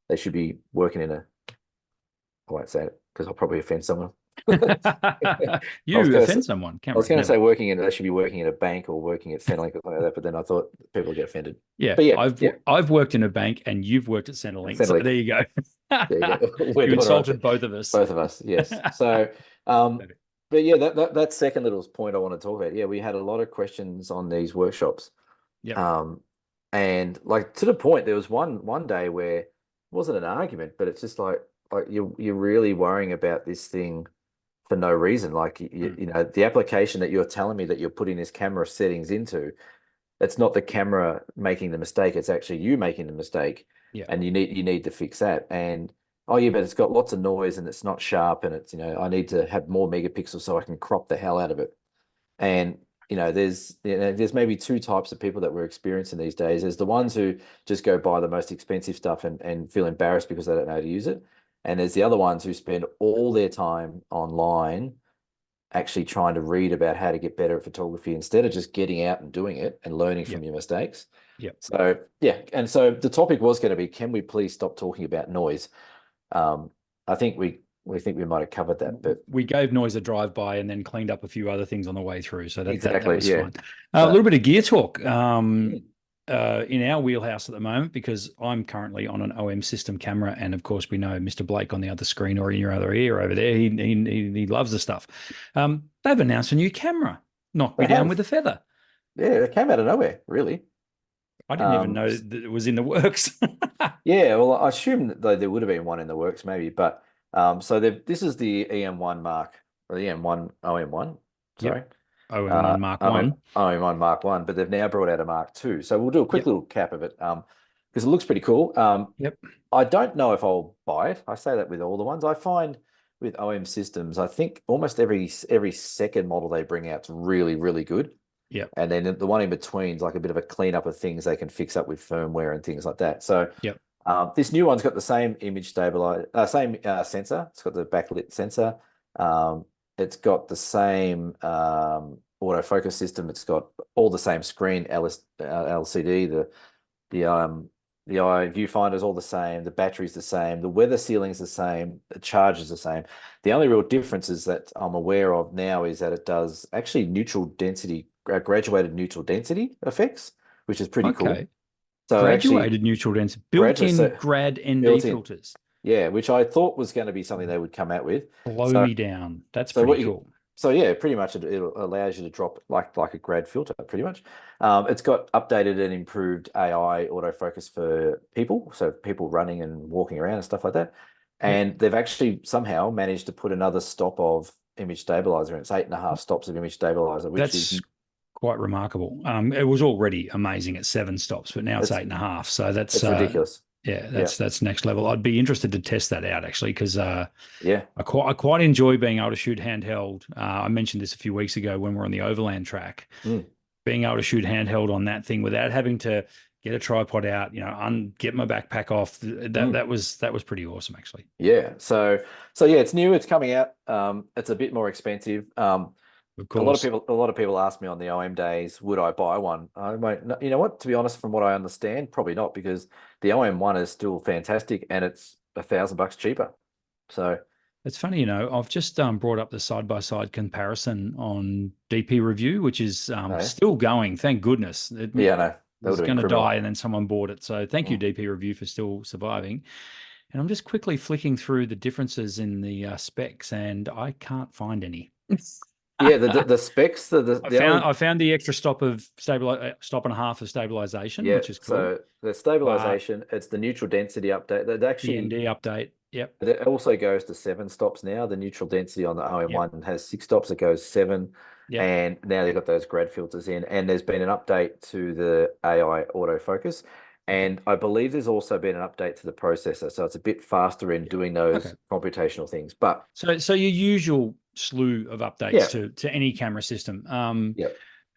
They should be working in a. I won't say it because I'll probably offend someone. You offend someone. I was going to say they should be working in a bank or working at Centrelink or something like that, but then I thought people would get offended. Yeah, but I've worked in a bank and you've worked at Centrelink. So there you go. You insulted both of us. Both of us, yes. So, but yeah, that second little point I want to talk about. Yeah, we had a lot of questions on these workshops. Yeah. And like, to the point, there was one day where it wasn't an argument, but it's just like you're really worrying about this thing for no reason. Like Mm. you know, the application that you're telling me that you're putting this camera settings into, it's not the camera making the mistake, it's actually you making the mistake, Yeah. and you need to fix that. And oh yeah, but it's got lots of noise and it's not sharp, and it's, you know, I need to have more megapixels so I can crop the hell out of it. And there's maybe two types of people that we're experiencing these days. There's the ones who just go buy the most expensive stuff and feel embarrassed because they don't know how to use it. And there's the other ones who spend all their time online actually trying to read about how to get better at photography instead of just getting out and doing it and learning Yeah. from your mistakes. Yeah. So yeah, and so the topic was going to be, can we please stop talking about noise? Um, I think we think we might have covered that, but We gave noise a drive by and then cleaned up a few other things on the way through. So that exactly, was yeah. fun. A little But bit of gear talk. mm, In our wheelhouse at the moment, because I'm currently on an OM system camera, and of course we know Mr. Blake on the other screen or in your other ear over there. He loves the stuff. They've announced a new camera. Knocked me they down with have, a feather. yeah, it came out of nowhere, really. I didn't even Um, know that it was in the works. yeah, well, I assume that there would have been one in the works, maybe, but so this is the EM1 Mark, or the EM1 OM1, Yep. sorry. OM1 Mark One. OM1 Mark 1, but they've now brought out a Mark 2. So we'll do a quick Yep. little cap of it, because it looks pretty cool. Yep. I don't know if I'll buy it. I say that with all the ones. I find with OM systems, I think almost every second model they bring out is really, really good. Yep. And then the one in between is like a bit of a cleanup of things they can fix up with firmware and things like that. So Yep. this new one's got the same image stabilizer, same sensor. It's got the backlit sensor. It's got the same autofocus system. It's got all the same screen LCD. The eye viewfinder's all the same. The battery's the same. The weather sealing's the same. The charge is the same. The only real difference is that I'm aware of now is that it does actually neutral density, graduated neutral density effects, which is pretty cool. Okay. So actually, Graduated neutral density, graduate built-in so grad ND built in, filters. yeah, which I thought was going to be something they would come out with. Blow So me down. That's so pretty what you cool. so yeah, pretty much it allows you to drop like a grad filter, pretty much. It's got updated and improved AI autofocus for people, so people running and walking around and stuff like that. Yep. And they've actually somehow managed to put another stop of image stabilizer, and it's 8.5 stops of image stabilizer, which That's is quite remarkable. It was already amazing at 7 stops, but now it's it's 8.5. So that's it's ridiculous. yeah, Yeah, that's next level. I'd be interested to test that out actually, because yeah. I quite enjoy being able to shoot handheld. I mentioned this a few weeks ago when we're on the overland track, Mm. being able to shoot handheld on that thing without having to get a tripod out, get my backpack off. Mm. That was pretty awesome actually. Yeah. So yeah, it's new. It's coming out. It's a bit more expensive. Of A lot of course. people ask me on the OM days, would I buy one? I won't. You know what? To be honest, from what I understand, probably not, because the OM1 is still fantastic and it's $1,000 cheaper. So It's funny, I've just brought up the side-by-side comparison on DP Review, which is no, yeah, still going. Thank goodness. It yeah, no, that would was have been going to die criminal. and then someone bought it. So thank you, Mm. DP Review, for still surviving. And I'm just quickly flicking through the differences in the specs, and I can't find any. Yeah, the specs, the only I found the extra stop and a half of stabilization, yeah. which is cool. So the But stabilization, it's the neutral density update. That the actually ND update, yep, it also goes to 7 stops now. The neutral density on the yep, OM1 has 6 stops. It goes 7. yep. And now they've got those grad filters in. And there's been an update to the AI autofocus. Okay, And I believe there's also been an update to the processor. So it's a bit faster in yeah, doing okay. those computational things. But So your usual slew of updates yeah, to any camera system, yeah,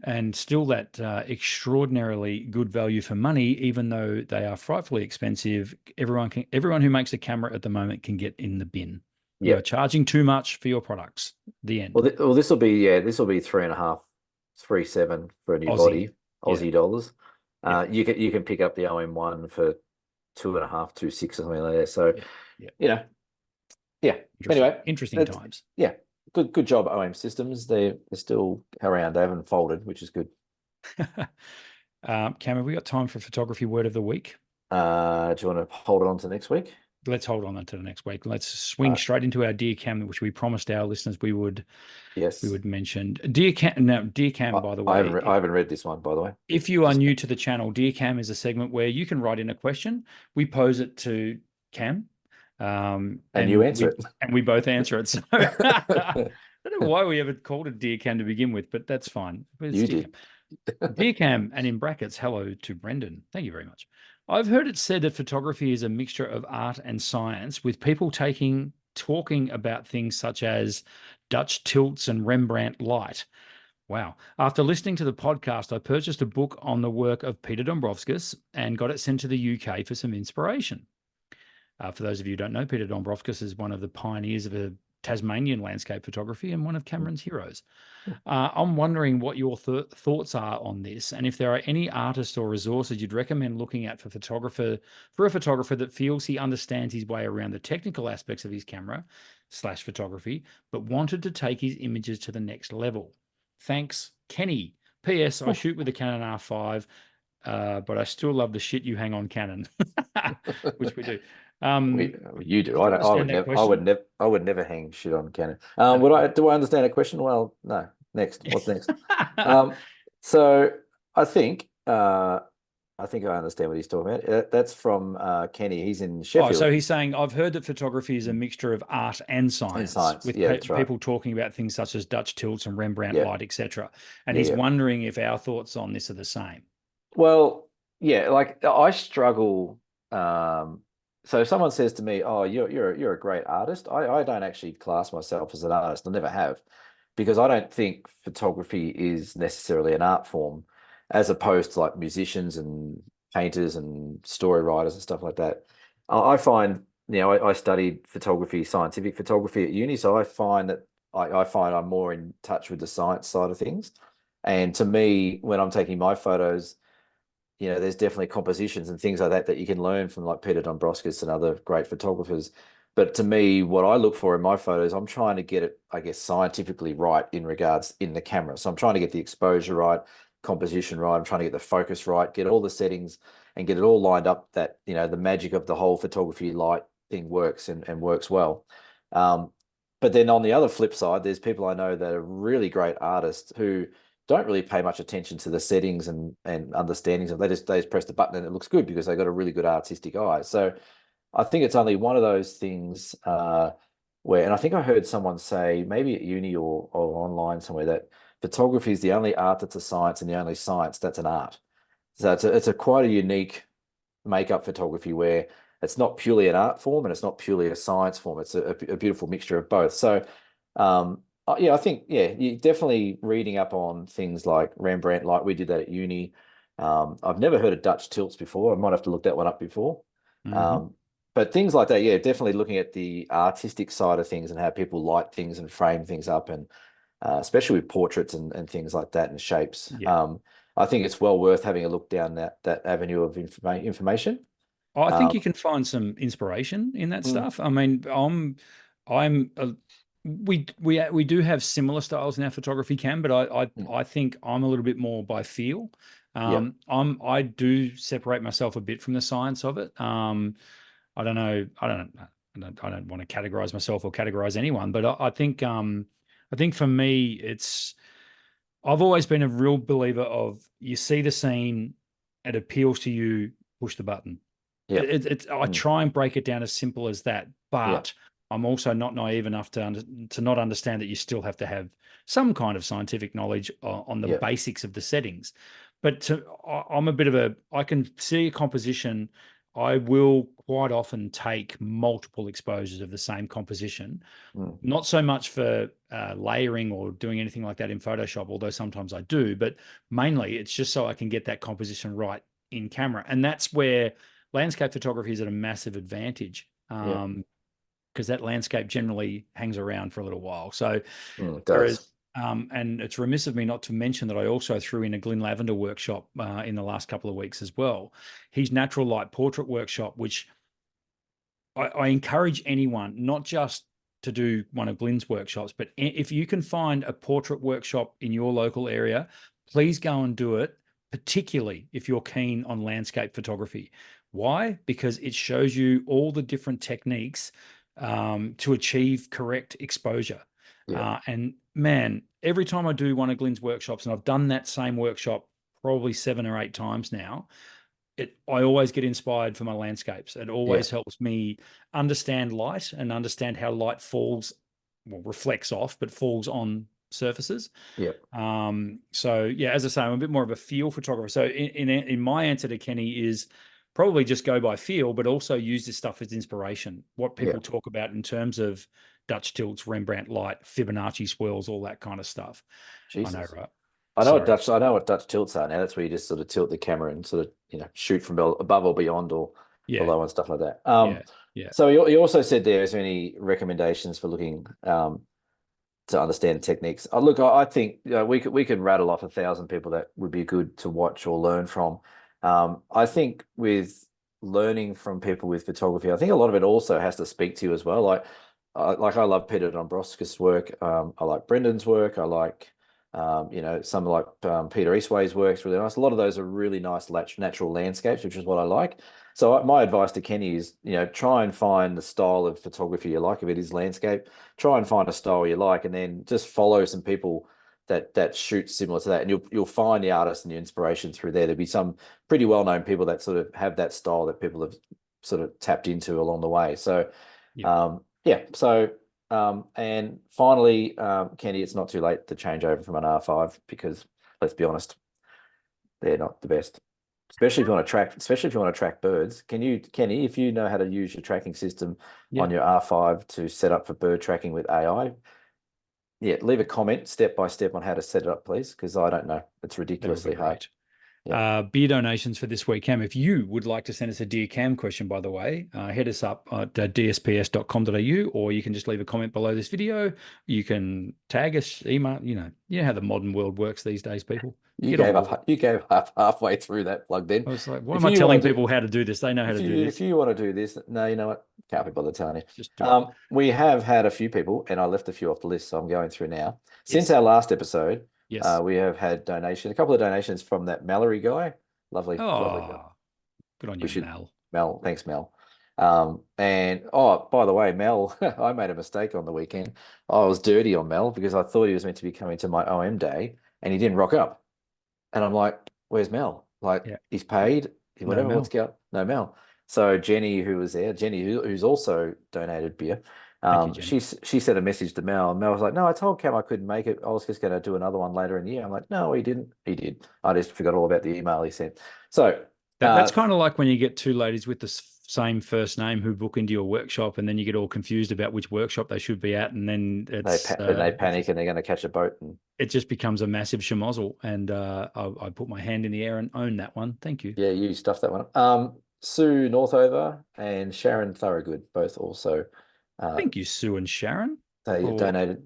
and still that extraordinarily good value for money, even though they are frightfully expensive. Everyone who makes a camera at the moment can get in the bin. You yeah. are charging too much for your products. The end. Well, this will be, yeah, this will be 3.5, 3.7 for a new Aussie. body, Yeah. Aussie dollars. Yeah. You can pick up the OM1 for 2.5, 2.6 or something like that. So, Yeah. Yeah. you know, yeah. Interesting. Anyway, Interesting that's times. yeah. Good job, OM Systems. They're still around. They haven't folded, which is good. Cam, have we got time for photography word of the week? Do you want to hold it on to next week? Let's hold on to the next week. Let's All swing right. straight into our Dear Cam, which we promised our listeners we would Yes. mention. Dear Cam, now, Dear Cam, by the I way, haven't read this one, by the way. if you are Just new to the channel, Dear Cam is a segment where you can write in a question. We pose it to Cam, And you answer we both answer it. So I it. don't know why we ever called it Dear Cam to begin with, but that's fine. It's You Dear Cam. did. Dear Cam, and in brackets, hello to Brendan. Thank you very much. I've heard it said that photography is a mixture of art and science, with people talking about things such as Dutch tilts and Rembrandt light. Wow. After listening to the podcast, I purchased a book on the work of Peter Dombrovskis and got it sent to the UK for some inspiration. For those of you who don't know, Peter Dombrovskis is one of the pioneers of a Tasmanian landscape photography and one of Cameron's heroes. I'm wondering what your thoughts are on this, and if there are any artists or resources you'd recommend looking at for a photographer that feels he understands his way around the technical aspects of his camera/photography, but wanted to take his images to the next level. Thanks, Kenny. P.S. I shoot with a Canon R5, but I still love the shit you hang on Canon, which we do. You do. Did you I would understand that never. question? I would never hang shit on Canon. Do I understand a question? Well, no. Next. What's next? So I think I understand what he's talking about. That's from Kenny. He's in Oh, Sheffield. so he's saying, I've heard that photography is a mixture of art and science, with Yeah, that's right. people talking about things such as Dutch tilts and Rembrandt Yeah. light, etc. And Yeah, he's yeah. wondering if our thoughts on this are the same. Well, yeah, like I struggle. So if someone says to me, "Oh, you're a great artist," I don't actually class myself as an artist. I never have, because I don't think photography is necessarily an art form, as opposed to like musicians and painters and story writers and stuff like that. I find, I studied photography, scientific photography at uni, so I find that I find I'm more in touch with the science side of things. And to me, when I'm taking my photos, there's definitely compositions and things like that that you can learn from like Peter Dombrovskis and other great photographers. But to me, what I look for in my photos, I'm trying to get it, I guess, scientifically right in regards in the camera. So I'm trying to get the exposure right, composition right. I'm trying to get the focus right, get all the settings and get it all lined up that, the magic of the whole photography light thing works and works well. But then on the other flip side, there's people I know that are really great artists who don't really pay much attention to the settings and understandings of. They just press the button and it looks good because they got a really good artistic eye. So I think it's only one of those things where, and I think I heard someone say maybe at uni or online somewhere, that photography is the only art that's a science and the only science that's an art. So it's a quite a unique makeup photography where it's not purely an art form and it's not purely a science form. It's a beautiful mixture of both. So yeah, I think, yeah, you definitely reading up on things like Rembrandt, like we did that at uni. I've never heard of Dutch tilts before. I might have to look that one up before. Mm-hmm. But things like that, yeah, definitely looking at the artistic side of things and how people light things and frame things up, and especially with portraits and things like that and shapes. Yeah. I think it's well worth having a look down that avenue of information. I think Um, you can find some inspiration in that mm, stuff. I mean, I'm we do have similar styles in our photography, Cam, but mm, I think I'm a little bit more by feel. yeah, I do separate myself a bit from the science of it. I don't know. I don't want to categorize myself or categorize anyone, but I think for me, I've always been a real believer of, you see the scene, it appeals to you, push the button. yeah, I mm, try and break it down as simple as that, yeah, but I'm also not naive enough to not understand that you still have to have some kind of scientific knowledge on the yeah, basics of the settings. But I'm a bit of I can see a composition. I will quite often take multiple exposures of the same composition, mm, not so much for layering or doing anything like that in Photoshop, although sometimes I do, but mainly it's just so I can get that composition right in camera. And that's where landscape photography is at a massive advantage, yeah, because that landscape generally hangs around for a little while. So, it does. whereas, and it's remiss of me not to mention that I also threw in a Glyn Lavender workshop in the last couple of weeks as well. His natural light portrait workshop, which I encourage anyone, not just to do one of Glyn's workshops, but if you can find a portrait workshop in your local area, please go and do it, particularly if you're keen on landscape photography. Why? Because it shows you all the different techniques to achieve correct exposure. Yeah, And man, every time I do one of Glyn's workshops, and I've done that same workshop probably 7 or 8 times now, I always get inspired for my landscapes. It Yeah, always helps me understand light and understand how light falls, well, reflects off, but falls on surfaces. yeah, So yeah, as I say, I'm a bit more of a feel photographer. So in my answer to Kenny is probably just go by feel, but also use this stuff as inspiration. What yeah. people talk about in terms of Dutch tilts, Rembrandt light, Fibonacci swirls, all that kind of stuff. I know, Jesus. right? I Sorry. know what Dutch tilts are now. That's where you just sort of tilt the camera and sort of, shoot from above or beyond or Yeah, below and stuff like that. yeah, yeah. So he also said there, is there any recommendations for looking to understand techniques? Look, I think we could rattle off 1,000 people that would be good to watch or learn from. I think with learning from people with photography, I think a lot of it also has to speak to you as well. Like I love Peter Dombrowski's work. I like Brendan's work. I like some like Peter Eastway's work's really nice. A lot of those are really nice natural landscapes, which is what I like. So my advice to Kenny is, try and find the style of photography you like. If it is landscape, try and find a style you like, and then just follow some people that shoot similar to that, and you'll find the artist and the inspiration through there. There'll be some pretty well-known people that sort of have that style that people have sort of tapped into along the way. So, Yeah. yeah. So, and finally, Kenny, it's not too late to change over from an R5 because let's be honest, they're not the best. Especially if you want to track birds. Kenny, if you know how to use your tracking system Yeah. on your R5 to set up for bird tracking with AI, yeah, leave a comment step by step on how to set it up, please, because I don't know. It's That would be ridiculously hard. great. Yeah. Beer donations for this week, Cam. If you would like to send us a Dear Cam question, by the way, hit us up at dsps.com.au, or you can just leave a comment below this video. You can tag us, email, you know how the modern world works these days, people. You Get on gave board. up. You gave up halfway through that plug. Then, I was like, why if am I you telling want to do, people how to do this? They know how to do if this. you want to do this, no, you know what? Can't be bothered telling you. Just do it. We have had a few people, and I left a few off the list, so I'm going through now. Since Yes. our last episode, Yes. we have had a couple of donations from that Mallory guy. Lovely, lovely guy. Oh, good on We you, should Mal. Mel. Thanks, Mel. And by the way, Mel, I made a mistake on the weekend. I was dirty on Mel because I thought he was meant to be coming to my OM day, and he didn't rock up. And I'm like, "Where's Mel? Like, Yeah. he's paid, No, whatever. What's Mal. going? No Mel." So Jenny, who was there, Jenny, who's also donated beer, Thank you, Jenny. she sent a message to Mel, and Mel was like, "No, I told Cam I couldn't make it. I was just going to do another one later in the year." I'm like, "No, he didn't. He did. I just forgot all about the email he sent." So, That's kind of like when you get two ladies with the same first name who book into your workshop, and then you get all confused about which workshop they should be at, and then they panic and they're going to catch a boat. And it just becomes a massive schmozzle. And I put my hand in the air and own that one. Thank you. yeah, you stuffed that one. Sue Northover and Sharon Thorogood both also Thank you, Sue and Sharon. they have For donated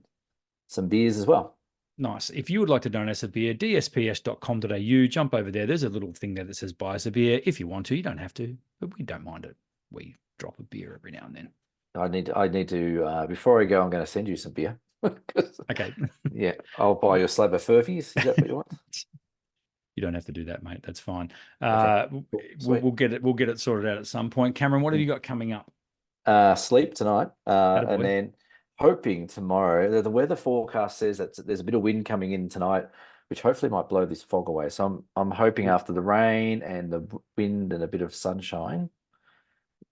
some beers as well. nice. If you would like to donate us a beer, dsps.com.au, jump over there. There's a little thing there that says buy us a beer. If you want to, you don't have to, but we don't mind it. We drop a beer every now and then. I need to before I go, I'm going to send you some beer. Okay. Yeah, I'll buy you a slab of Furfies. Is that what you want? You don't have to do that, mate. That's fine. Okay, cool. Sweet. We'll get it. We'll get it sorted out at some point. Cameron, what have you got coming up? Sleep tonight, and Attaboy. then hoping tomorrow. The weather forecast says that there's a bit of wind coming in tonight, which hopefully might blow this fog away. So I'm hoping after the rain and the wind and a bit of sunshine,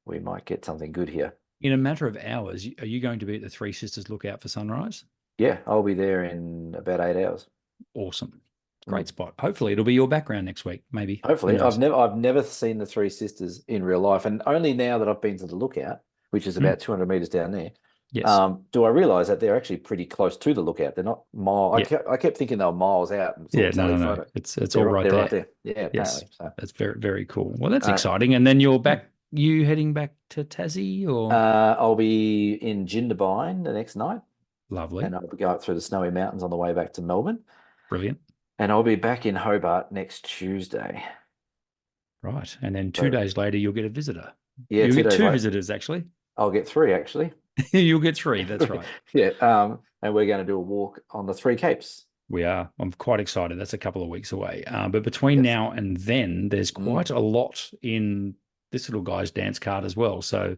we might get something good here. In a matter of hours, are you going to be at the Three Sisters Lookout for sunrise? Yeah, I'll be there in about 8 hours. Awesome. Great spot. Hopefully it'll be your background next week, maybe. Who Hopefully, knows? I've never seen the Three Sisters in real life, and only now that I've been to the lookout, which is about 200 meters down there, Yes. do I realize that they're actually pretty close to the lookout. They're not miles. Yeah. I kept thinking they were miles out. And Yeah. No. It's all right they're there. right there. Yeah, Yes. apparently. So, That's very, very cool. Well, that's exciting. And then you're back, you heading back to Tassie or? I'll be in Jindabyne the next night, Lovely. and I'll be going through the snowy mountains on the way back to Melbourne, Brilliant. and I'll be back in Hobart next Tuesday. Right. And then 2 days later, you'll get a visitor. Yeah, You'll 2 get days two later. visitors, actually. I'll get 3 actually. You'll get 3. That's right. Yeah. And we're going to do a walk on the 3 Capes. We are. I'm quite excited. That's a couple of weeks away. But between Yes. now and then, there's quite a lot in this little guy's dance card as well. So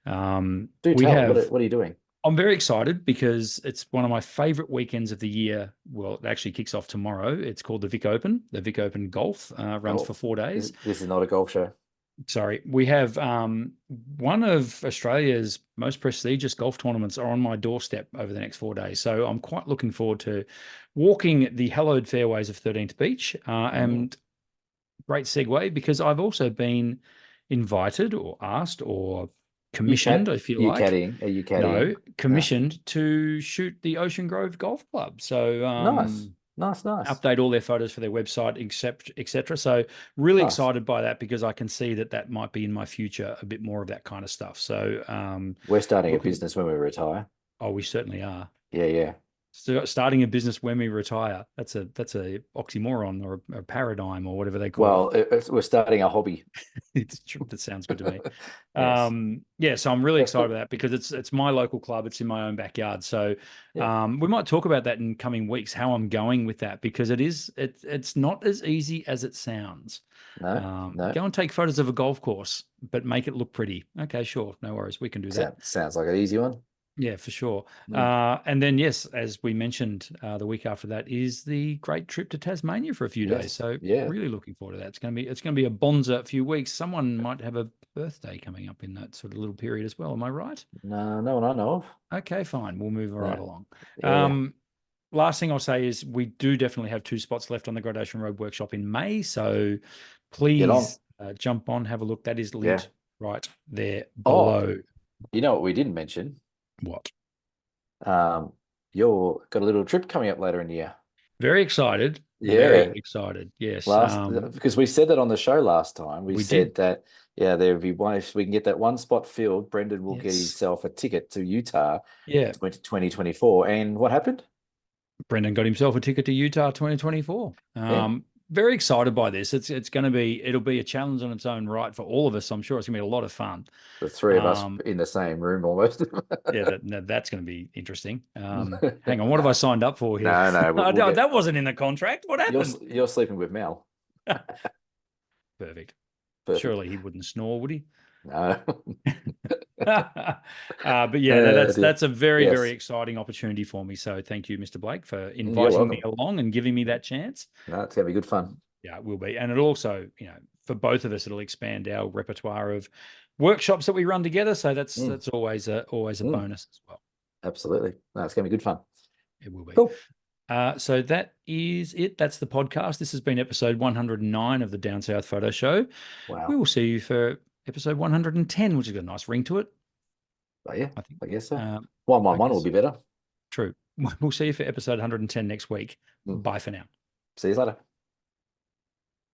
Do we tell. have. What are you doing? I'm very excited because it's one of my favorite weekends of the year. Well, it actually kicks off tomorrow. It's called the Vic Open. The Vic Open Golf runs for Oh, 4 days. this is not a golf show. Sorry, we have one of Australia's most prestigious golf tournaments are on my doorstep over the next 4 days. So I'm quite looking forward to walking the hallowed fairways of 13th Beach. And great segue because I've also been invited or asked or commissioned, if you You like. caddying? Are you No, caddying? No. commissioned to shoot the Ocean Grove Golf Club. So Nice, nice, nice, update all their photos for their website, etc. So really nice. excited by that because I can see that that might be in my future a bit more of that kind of stuff. So We're starting a looking, business when we retire. oh, we certainly are. Yeah, yeah. So starting a business when we retire. That's a oxymoron or a paradigm or whatever they call it. Well, we're starting a hobby. That sounds good to me. Yes. Yeah, so I'm really That's excited cool. about that because it's my local club. It's in my own backyard. So Yeah. we might talk about that in coming weeks, how I'm going with that because it's not as easy as it sounds. No, no. Go and take photos of a golf course, but make it look pretty. Okay, sure, no worries, we can do that. Sounds like an easy one. Yeah, for sure. Mm. And then, yes, as we mentioned, the week after that is the great trip to Tasmania for a few days. Yes. So Yeah. really looking forward to that. It's going to be a bonza few weeks. Someone might have a birthday coming up in that sort of little period as well. Am I right? No, no one I know of. Okay, fine. We'll move right No. along. Yeah. Last thing I'll say is we do definitely have 2 spots left on the Gradation Road workshop in May. So Get on. please jump on, have a look. That is Yeah. linked right there Oh, below. you know what we didn't mention? What? You're got a little trip coming up later in the year. Very excited. Yeah. Very excited. Yes. Because we said that on the show last time. We We said did. that, yeah, there would be one, if we can get that one spot filled, Brendan will get Yes. himself a ticket to Utah Yeah. 2024. And what happened? Brendan got himself a ticket to Utah 2024. Yeah. Very excited by this. It'll be a challenge on its own right for all of us. I'm sure it's gonna be a lot of fun. The three of us in the same room almost. Yeah, that's going to be interesting. Hang on, what have I signed up for here? No, That wasn't in the contract. What happened? You're sleeping with Mel. Perfect. Perfect. Surely he wouldn't snore, would he? No. But yeah, that's a very, Yes. very exciting opportunity for me. So thank you, Mr. Blake, for You're inviting me welcome. along and giving me that chance. No, it's gonna be good fun. Yeah, it will be. And it'll also, for both of us, it'll expand our repertoire of workshops that we run together. So that's always a bonus as well. Absolutely. No, it's gonna be good fun. It will be. Cool. So that is it. That's the podcast. This has been episode 109 of the Down South Photo Show. Wow. We will see you for episode 110, which has got a nice ring to it. Oh, yeah, I guess so. 111 will be better. True. We'll see you for episode 110 next week. Bye for now. See you later.